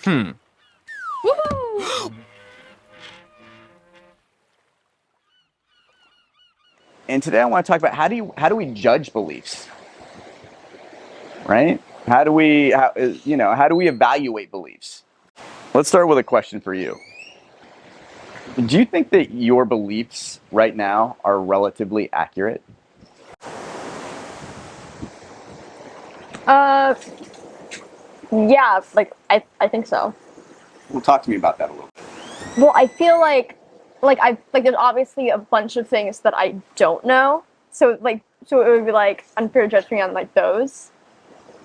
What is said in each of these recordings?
Hmm. Woohoo! And today I want to talk about how do we judge beliefs, right? How do we evaluate beliefs? Let's start with a question for you. Do you think that your beliefs right now are relatively accurate? Yeah, like I think so. Well, talk to me about that a little bit. Well, I feel like there's obviously a bunch of things that I don't know. So it would be like unfair to judge me on like those.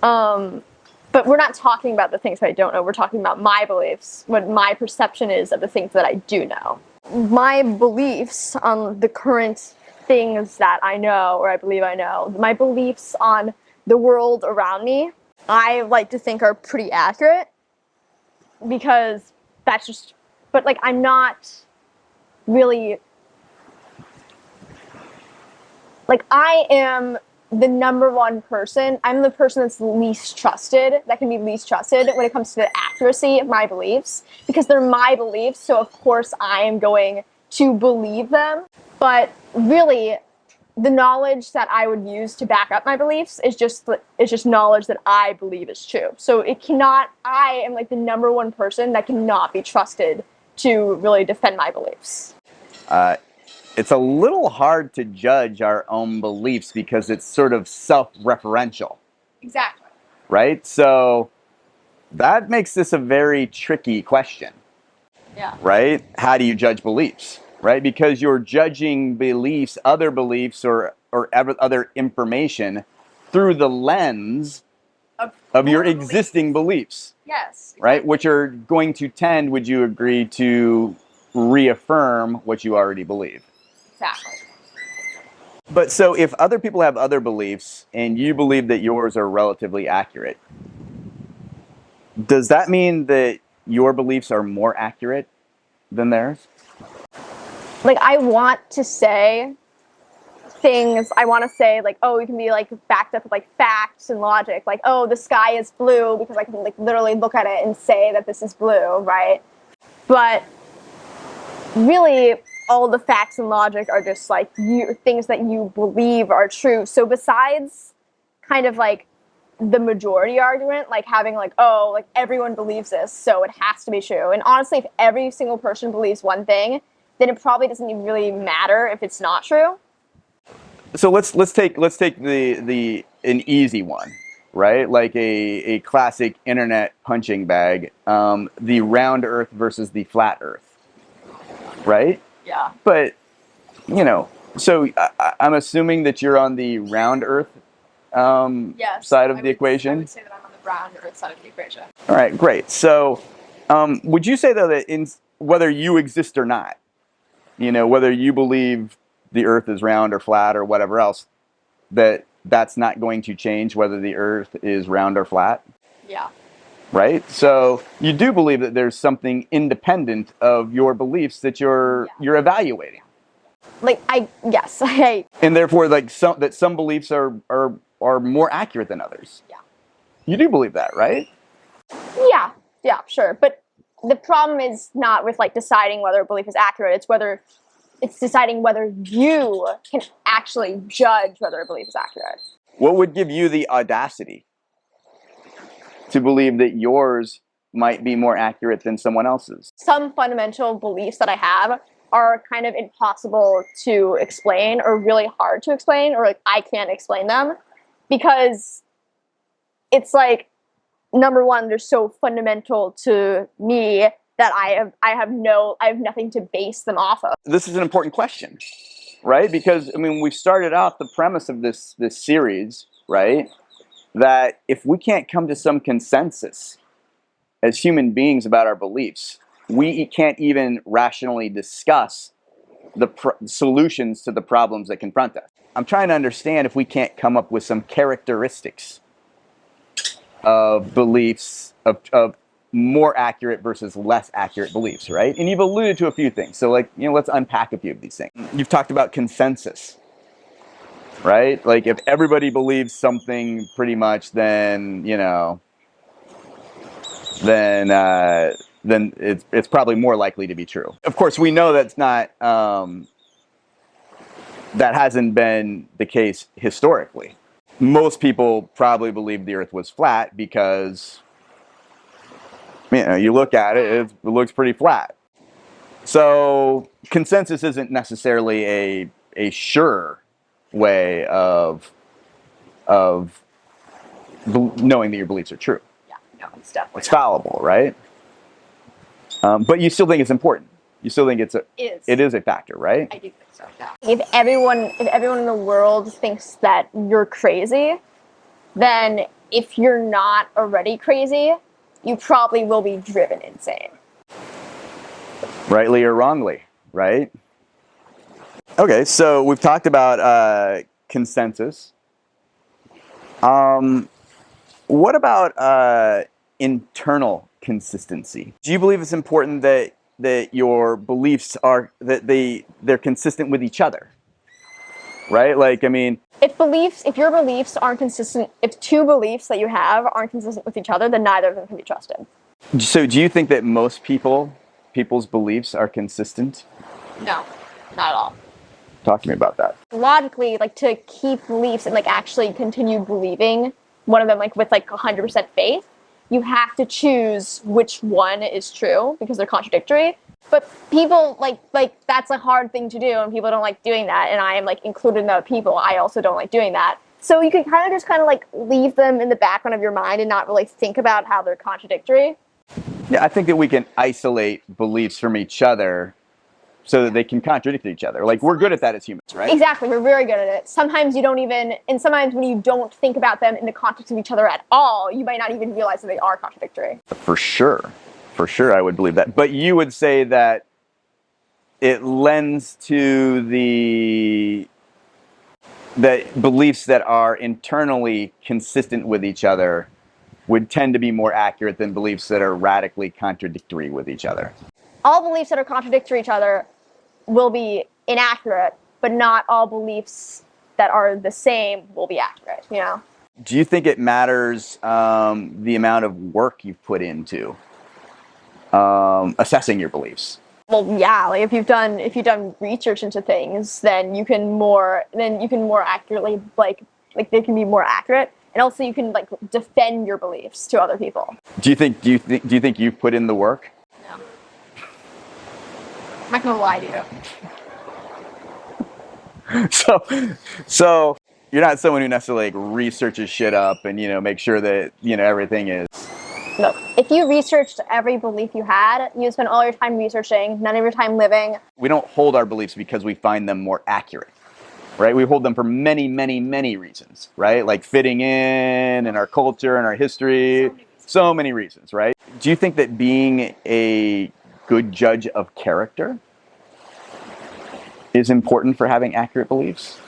But we're not talking about the things that I don't know. We're talking about my beliefs, what my perception is of the things that I do know. My beliefs on the current things that I know or I believe I know, my beliefs on the world around me, I like to think are pretty accurate because that's just, but like I'm not really, like I am the number one person, I'm the person that's least trusted, that can be least trusted when it comes to the accuracy of my beliefs, because they're my beliefs, so of course I am going to believe them. But really, the knowledge that I would use to back up my beliefs is just knowledge that I believe is true. So I am like the number one person that cannot be trusted to really defend my beliefs. It's a little hard to judge our own beliefs because it's sort of self-referential. Exactly. Right? So that makes this a very tricky question. Yeah. Right? How do you judge beliefs? Right? Because you're judging beliefs, other beliefs, or other information through the lens of your existing beliefs. Yes. Exactly. Right? Which are going to tend, would you agree, to reaffirm what you already believe? Exactly. But so if other people have other beliefs and you believe that yours are relatively accurate, does that mean that your beliefs are more accurate than theirs? Like I want to say things, I want to say like, oh, you can be like backed up with like facts and logic, like, oh, the sky is blue because I can like literally look at it and say that this is blue, right? But really, all the facts and logic are just like things that you believe are true. So besides kind of like the majority argument, like having like, oh, like everyone believes this, so it has to be true. And honestly, if every single person believes one thing, then it probably doesn't even really matter if it's not true. So let's take the an easy one, right? Like a classic internet punching bag, the round Earth versus the flat Earth, right? Yeah. But so I'm assuming that you're on the round Earth Yes, side of the equation. I would say that I'm on the round Earth side of the equation. All right, great. So would you say though that whether you exist or not, whether you believe the Earth is round or flat or whatever else, that's not going to change whether the Earth is round or flat? Yeah. Right? So you do believe that there's something independent of your beliefs that you're evaluating. Like yes. And therefore like some beliefs are more accurate than others. Yeah. You do believe that, right? Yeah, sure. But the problem is not with like deciding whether a belief is accurate, it's deciding whether you can actually judge whether a belief is accurate. What would give you the audacity to believe that yours might be more accurate than someone else's? Some fundamental beliefs that I have are kind of impossible to explain or really hard to explain, or like I can't explain them because it's like, number one, they're so fundamental to me that I have nothing to base them off of. This is an important question, right? Because I mean, we've started out the premise of this series, right? That if we can't come to some consensus as human beings about our beliefs, we can't even rationally discuss the solutions to the problems that confront us. I'm trying to understand if we can't come up with some characteristics of beliefs, of more accurate versus less accurate beliefs, right? And you've alluded to a few things. So like, let's unpack a few of these things. You've talked about consensus, right? Like if everybody believes something pretty much, then, then it's probably more likely to be true. Of course, we know that's not that hasn't been the case historically. Most people probably believe the Earth was flat because you look at it, it looks pretty flat. So consensus isn't necessarily a sure way of knowing that your beliefs are true. Yeah, no, it's definitely It's fallible, right? But you still think it's important. You still think it is a factor, right? I do think so. Yeah. If everyone in the world thinks that you're crazy, then if you're not already crazy, you probably will be driven insane. Rightly or wrongly, right? Okay, so we've talked about consensus. What about internal consistency? Do you believe it's important that your beliefs are they're consistent with each other? Right? Like, I mean, if your beliefs aren't consistent, if two beliefs that you have aren't consistent with each other, then neither of them can be trusted. So do you think that most people's beliefs are consistent? No, not at all. Talk to me about that. Logically, like, to keep beliefs and like actually continue believing one of them like with like 100% faith, you have to choose which one is true because they're contradictory. But people like that's a hard thing to do, and people don't like doing that, and I am like included in the people. I also don't like doing that. So you can kind of just like leave them in the background of your mind and not really think about how they're contradictory. Yeah, I think that we can isolate beliefs from each other so that they can contradict each other. Like, we're good at that as humans, right? Exactly, we're very good at it. Sometimes you don't even, and sometimes when you don't think about them in the context of each other at all, you might not even realize that they are contradictory. For sure, I would believe that. But you would say that it lends to that beliefs that are internally consistent with each other would tend to be more accurate than beliefs that are radically contradictory with each other. All beliefs that are contradictory to each other will be inaccurate, but not all beliefs that are the same will be accurate, you know? Do you think it matters the amount of work you've put into assessing your beliefs? Well, yeah, like if you've done research into things, then you can more accurately like they can be more accurate, and also you can like defend your beliefs to other people. Do you think you've put in the work? No. I'm not gonna lie to you. So you're not someone who necessarily like researches shit up and make sure that everything is. No. If you researched every belief you had, you spend all your time researching, none of your time living. We don't hold our beliefs because we find them more accurate, right? We hold them for many, many, many reasons, right? Like fitting in our culture and our history. So many reasons, right? Do you think that being a good judge of character is important for having accurate beliefs?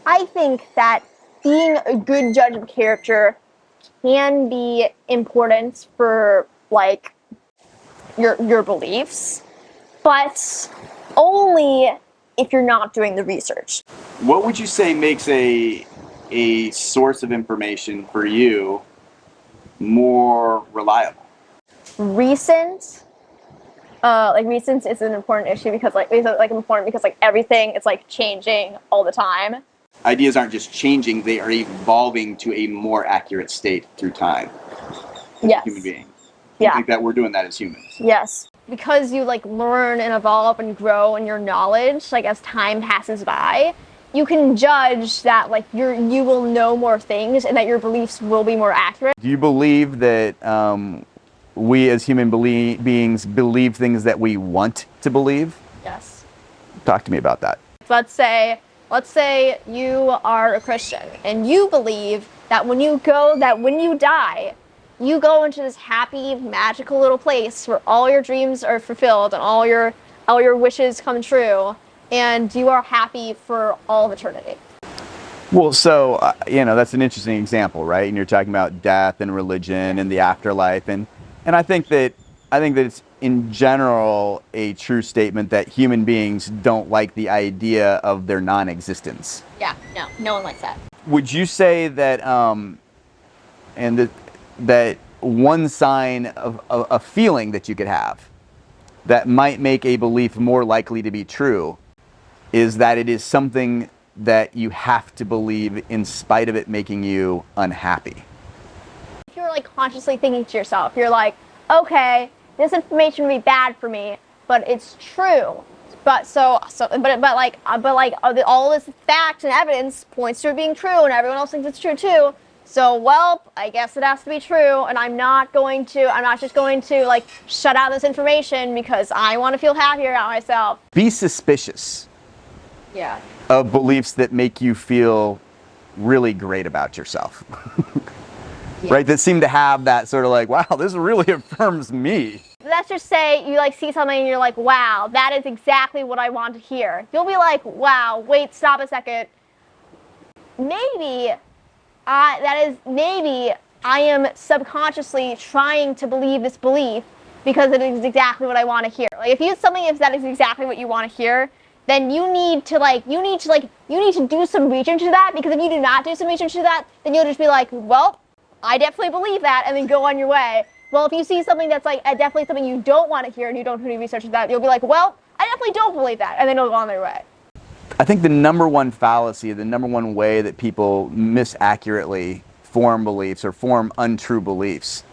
I think that being a good judge of character can be important for like your beliefs, but only if you're not doing the research. What would you say makes a source of information for you more reliable? Recent is an important issue because everything is like changing all the time. Ideas aren't just changing, they are evolving to a more accurate state through time. Yes. Human beings. Yeah. I think that we're doing that as humans. Yes. Because you like learn and evolve and grow in your knowledge, like as time passes by, you can judge that like you will know more things and that your beliefs will be more accurate. Do you believe that we as human beings believe things that we want to believe? Yes. Talk to me about that. Let's say you are a Christian and you believe that when you die, you go into this happy, magical little place where all your dreams are fulfilled and all your wishes come true, and you are happy for all of eternity. Well, so that's an interesting example, right? And you're talking about death and religion and the afterlife, and I think that it's in general a true statement that human beings don't like the idea of their non-existence. Yeah, no one likes that. Would you say that that one sign of a feeling that you could have that might make a belief more likely to be true is that it is something that you have to believe in spite of it making you unhappy. If you're like consciously thinking to yourself, you're like, okay, this information would be bad for me, but it's true. But all this fact and evidence points to it being true, and everyone else thinks it's true too. So, well, I guess it has to be true, and I'm not just going to like shut out this information because I want to feel happier about myself. Be suspicious of beliefs that make you feel really great about yourself. Right? That seem to have that sort of like, wow, this really affirms me. Let's just say you like see something and you're like, wow, that is exactly what I want to hear. You'll be like, wow, wait, stop a second. Maybe I am subconsciously trying to believe this belief because it is exactly what I want to hear. Like if that is exactly what you want to hear, then you need to do some research into that, because if you do not do some research into that, then you'll just be like, well, I definitely believe that, and then go on your way. Well, if you see something that's like definitely something you don't want to hear and you don't do any research into that, you'll be like, well, I definitely don't believe that, and then you'll go on their way. I think the number one fallacy, the number one way that people misaccurately form beliefs or form untrue beliefs,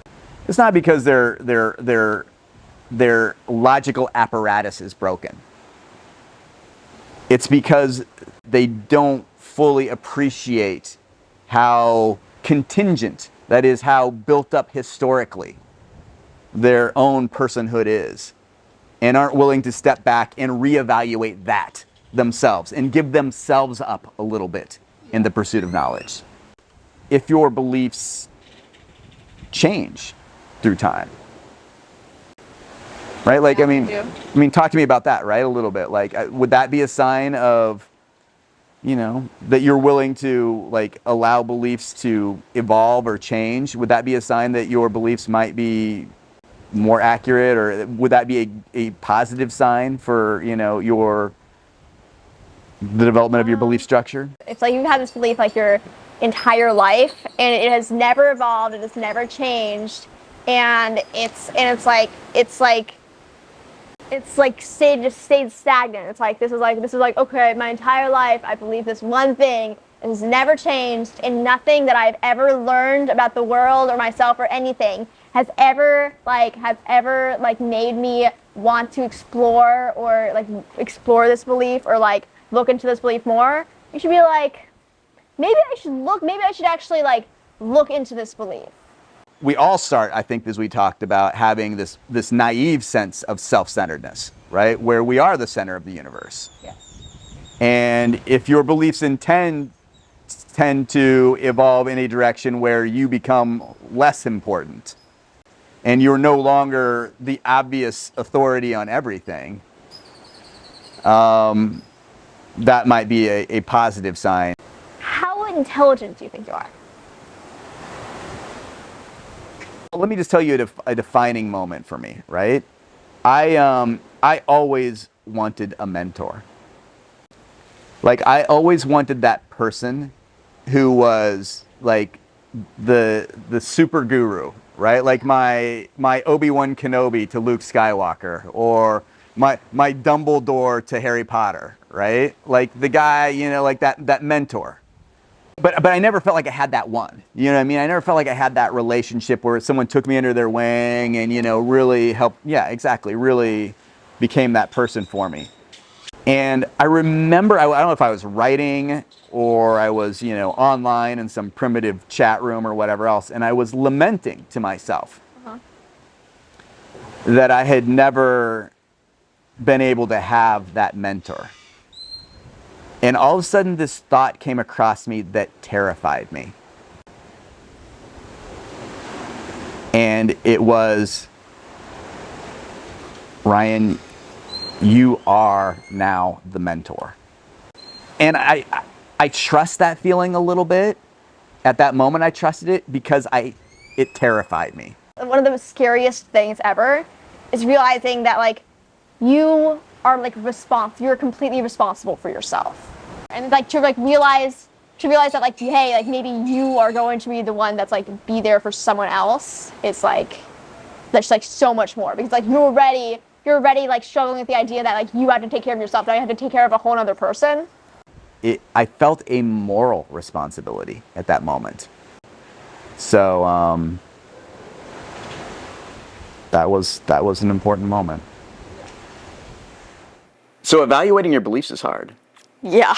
it's not because their logical apparatus is broken. It's because they don't fully appreciate how contingent, that is, how built up historically their own personhood is, and aren't willing to step back and reevaluate that themselves and give themselves up a little bit in the pursuit of knowledge. If your beliefs change through time, right? Like, I mean, talk to me about that, right? A little bit. Like, would that be a sign of, that you're willing to like allow beliefs to evolve or change? Would that be a sign that your beliefs might be more accurate, or would that be a positive sign for, the development of your belief structure? It's like you've had this belief like your entire life, and it has never evolved, it has never changed, and it's stayed stagnant. It's like this is like okay, my entire life I believe this one thing, it has never changed, and nothing that I've ever learned about the world or myself or anything has ever made me want to explore this belief or like look into this belief more. You should be like, maybe I should actually like look into this belief. We all start, I think, as we talked about, having this naive sense of self-centeredness, right? Where we are the center of the universe. Yes. And if your beliefs tend to evolve in a direction where you become less important and you're no longer the obvious authority on everything, that might be a positive sign. How intelligent do you think you are? Let me just tell you a defining moment for me, right? I always wanted a mentor. Like, I always wanted that person who was like the super guru, right? Like my Obi-Wan Kenobi to Luke Skywalker, or my Dumbledore to Harry Potter, right? Like the guy, like that mentor. But I never felt like I had that one. You know what I mean? I never felt like I had that relationship where someone took me under their wing and, really helped. Yeah, exactly. Really became that person for me. And I remember, I don't know if I was writing or I was, online in some primitive chat room or whatever else, and I was lamenting to myself that I had never been able to have that mentor. And all of a sudden, this thought came across me that terrified me. And it was, Ryan, you are now the mentor. And I trust that feeling a little bit. At that moment, I trusted it because it terrified me. One of the scariest things ever is realizing that like you're completely responsible for yourself, and like to like realize to realize that like, hey, like maybe you are going to be the one that's like be there for someone else. It's like there's like so much more because like you're already like struggling with the idea that like you have to take care of yourself. Now you have to take care of a whole other person. I felt a moral responsibility at that moment. So that was an important moment. So evaluating your beliefs is hard. Yeah.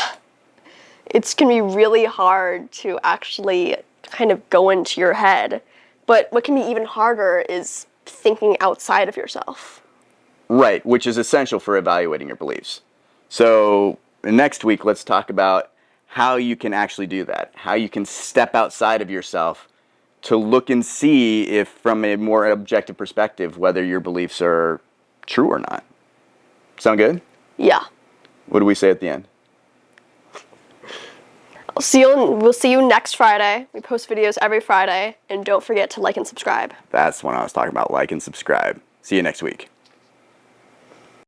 It's going to be really hard to actually kind of go into your head. But what can be even harder is thinking outside of yourself. Right, which is essential for evaluating your beliefs. So next week, let's talk about how you can actually do that, how you can step outside of yourself to look and see if, from a more objective perspective, whether your beliefs are true or not. Sound good? Yeah. What do we say at the end? We'll see you next Friday. We post videos every Friday. And don't forget to like and subscribe. That's what I was talking about. Like and subscribe. See you next week.